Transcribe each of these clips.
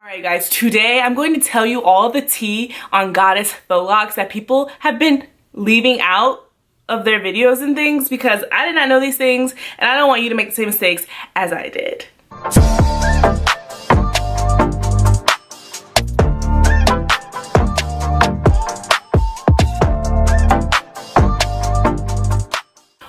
Alright guys, today I'm going to tell you all the tea on Goddess Faux Locs that people have been leaving out of their videos and things because I did not know these things and I don't want you to make the same mistakes as I did.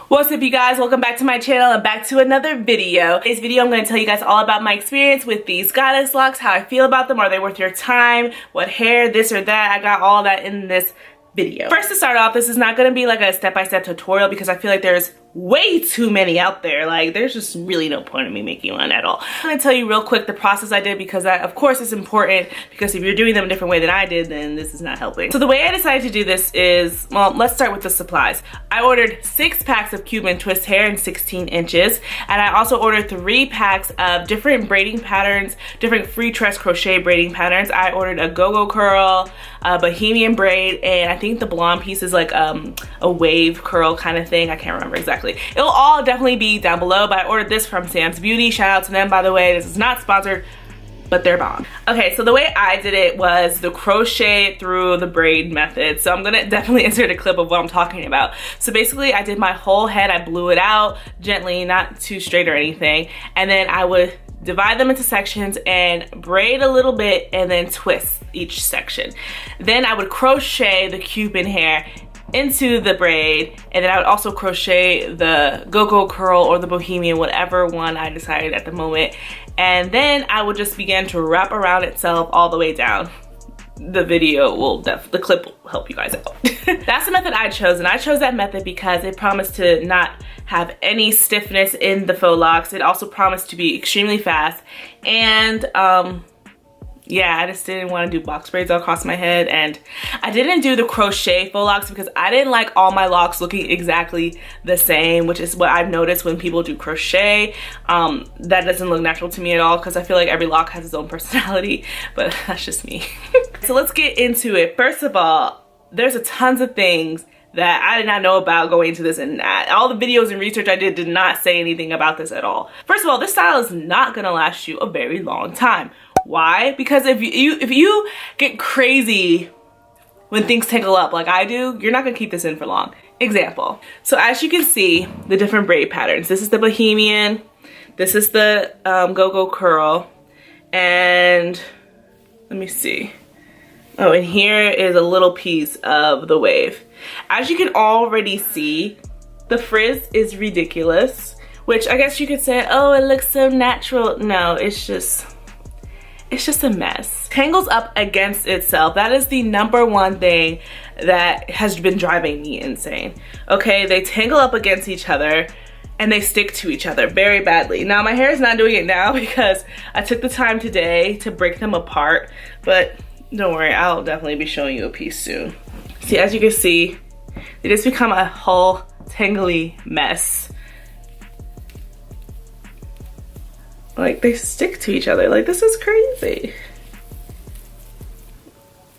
What's up you guys, welcome back to my channel and back to another video. In today's video I'm going to tell you guys all about my experience with these goddess locks, how I feel about them, are they worth your time, what hair, this or that. I got all that in this video. First, to start off, this is not going to be like a step-by-step tutorial because I feel like there's way too many out there. Like, there's just really no point in me making one at all. I'm going to tell you real quick the process I did because that, of course, is important because if you're doing them a different way than I did, then this is not helping. So the way I decided to do this is, well, let's start with the supplies. I ordered 6 packs of Cuban twist hair in 16 inches, and I also ordered 3 packs of different braiding patterns, different Freetress crochet braiding patterns. I ordered a Gogo curl, a Bohemian braid, and I think the blonde piece is like a wave curl kind of thing. I can't remember exactly. It'll all definitely be down below, but I ordered this from Sam's Beauty. Shout out to them, by the way. This is not sponsored, but they're bomb. Okay, so the way I did it was the crochet through the braid method. So I'm gonna definitely insert a clip of what I'm talking about. So basically I did my whole head, I blew it out gently, not too straight or anything. And then I would divide them into sections and braid a little bit and then twist each section. Then I would crochet the Cuban hair into the braid, and then I would also crochet the Gogo curl or the Bohemian, whatever one I decided at the moment. And then I would just begin to wrap around itself all the way down. The video will, the clip will help you guys out. That's the method I chose, and I chose that method because it promised to not have any stiffness in the faux locks. It also promised to be extremely fast, and yeah, I just didn't want to do box braids all across my head, and I didn't do the crochet faux locks because I didn't like all my locks looking exactly the same, which is what I've noticed when people do crochet. That doesn't look natural to me at all because I feel like every lock has its own personality, but that's just me. So let's get into it. First of all, there's a tons of things that I did not know about going into this, and all the videos and research I did not say anything about this at all. First of all, this style is not gonna last you a very long time. Why? Because if you get crazy when things tangle up like I do, you're not gonna keep this in for long. Example. So as you can see, the different braid patterns. This is the Bohemian, this is the Gogo curl, and let me see. Oh, and here is a little piece of the wave. As you can already see, the frizz is ridiculous, which I guess you could say, oh, it looks so natural. No, it's just a mess. Tangles up against itself. That is the #1 thing that has been driving me insane. Okay, they tangle up against each other and they stick to each other very badly. Now my hair is not doing it now because I took the time today to break them apart, but don't worry, I'll definitely be showing you a piece soon. See, as you can see, they just become a whole tangly mess. Like, they stick to each other. Like, this is crazy.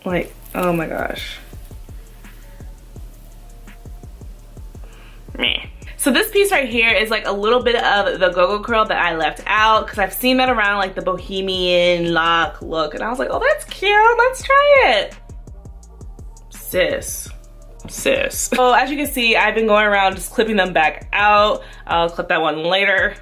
Like, oh my gosh. Meh. So this piece right here is like a little bit of the Gogo curl that I left out because I've seen that around like the Bohemian lock look, and I was like, oh, that's cute, let's try it. Sis. So as you can see, I've been going around just clipping them back out. I'll clip that one later.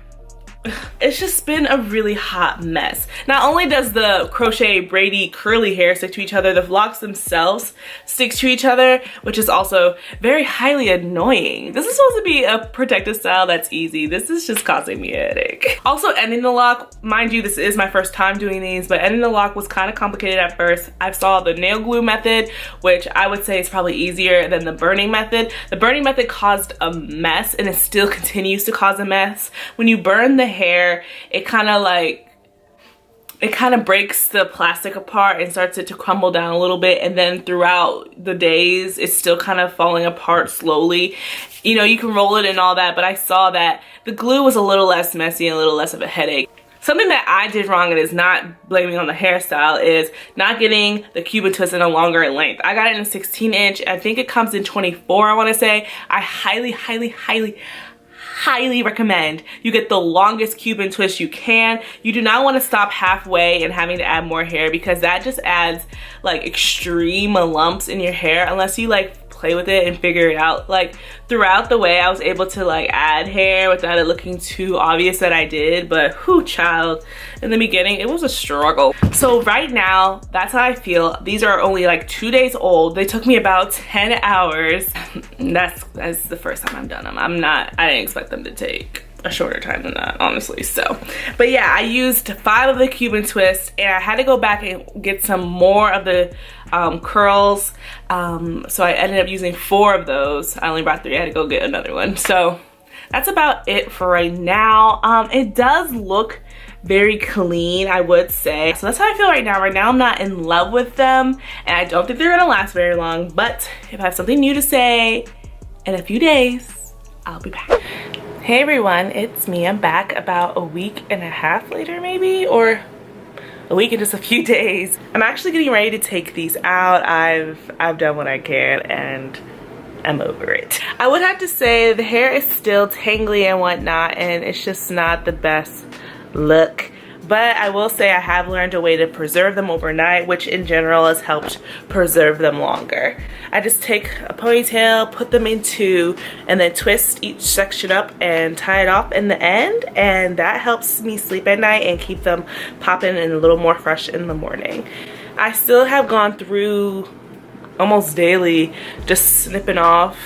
It's just been a really hot mess. Not only does the crochet braidy curly hair stick to each other, the locks themselves stick to each other, which is also very highly annoying. This is supposed to be a protective style that's easy. This is just causing me a headache. Also, ending the lock, mind you, this is my first time doing these, but ending the lock was kind of complicated at first. I saw the nail glue method, which I would say is probably easier than the burning method. The burning method caused a mess, and it still continues to cause a mess. When you burn the hair, it kind of breaks the plastic apart and starts it to crumble down a little bit, and then throughout the days it's still kind of falling apart slowly. You know, you can roll it and all that, but I saw that the glue was a little less messy and a little less of a headache. Something that I did wrong, and is not blaming on the hairstyle, is not getting the Cuban twist in a longer length. I got it in a 16 inch. I think it comes in 24, I want to say. I highly highly recommend you get the longest Cuban twist you can. You do not want to stop halfway and having to add more hair, because that just adds like extreme lumps in your hair unless you like play with it and figure it out. Like throughout the way I was able to like add hair without it looking too obvious that I did, but whew, child, in the beginning it was a struggle. So right now that's how I feel. These are only like 2 days old. They took me about 10 hours. That's the first time I've done them. I didn't expect them to take a shorter time than that, honestly. So, but yeah, I used 5 of the Cuban twists, and I had to go back and get some more of the curls. So I ended up using 4 of those. I only brought 3. I had to go get another one. So that's about it for right now. It does look very clean, I would say. So that's how I feel right now. Right now I'm not in love with them, and I don't think they're gonna last very long, but if I have something new to say in a few days, I'll be back. Hey everyone, it's me. I'm back about a week and a half later, maybe, or a week and just a few days. I'm actually getting ready to take these out. I've done what I can and I'm over it. I would have to say the hair is still tangly and whatnot, and it's just not the best look. But I will say I have learned a way to preserve them overnight, which in general has helped preserve them longer. I just take a ponytail, put them in 2, and then twist each section up and tie it off in the end, and that helps me sleep at night and keep them popping and a little more fresh in the morning. I still have gone through almost daily just snipping off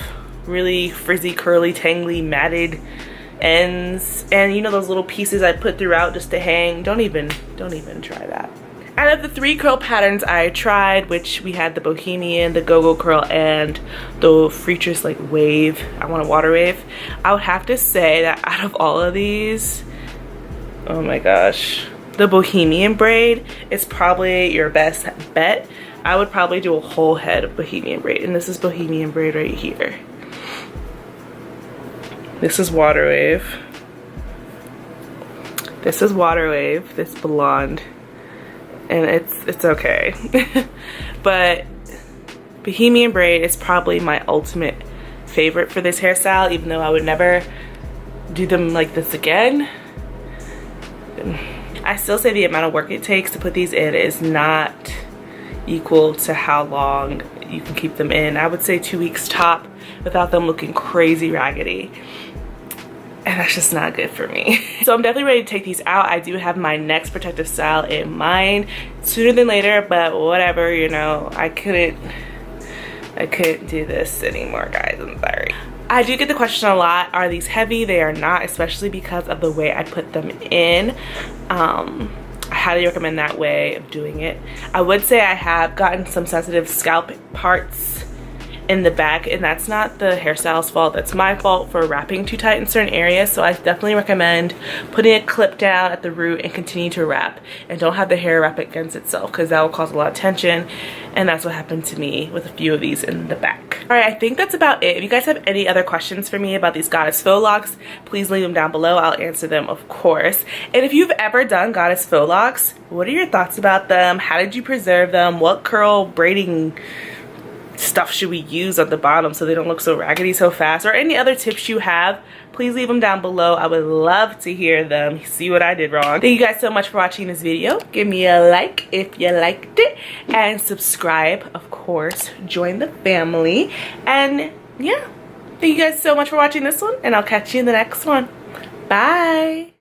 really frizzy, curly, tangly, matted ends, and you know those little pieces I put throughout just to hang. Don't even try that. Out of the 3 curl patterns I tried, which we had the Bohemian, the Gogo curl, and the Freetress like wave, I want a water wave, I would have to say that out of all of these, oh my gosh, the Bohemian braid is probably your best bet. I would probably do a whole head of Bohemian braid, and this is Bohemian braid right here. This is water wave. This is water wave, this blonde, and it's okay. But Bohemian braid is probably my ultimate favorite for this hairstyle, even though I would never do them like this again. I still say the amount of work it takes to put these in is not equal to how long you can keep them in. I would say 2 weeks top without them looking crazy raggedy. And that's just not good for me. So I'm definitely ready to take these out. I do have my next protective style in mind sooner than later, but whatever, you know, I couldn't do this anymore, guys. I'm sorry. I do get the question a lot, are these heavy? They are not, especially because of the way I put them in. I highly recommend that way of doing it. I would say I have gotten some sensitive scalp parts in the back, and that's not the hairstylist's fault, that's my fault for wrapping too tight in certain areas. So I definitely recommend putting a clip down at the root and continue to wrap, and don't have the hair wrap against itself, because that will cause a lot of tension, and that's what happened to me with a few of these in the back. All right, I think that's about it. If you guys have any other questions for me about these Goddess Faux Locs, please leave them down below. I'll answer them, of course. And if you've ever done Goddess Faux Locs, what are your thoughts about them? How did you preserve them? What curl braiding stuff should we use at the bottom so they don't look so raggedy so fast? Or any other tips you have, please leave them down below. I would love to hear them, see what I did wrong. Thank you guys so much for watching this video. Give me a like if you liked it, and subscribe, of course. Join the family. And yeah, thank you guys so much for watching this one, and I'll catch you in the next one. Bye.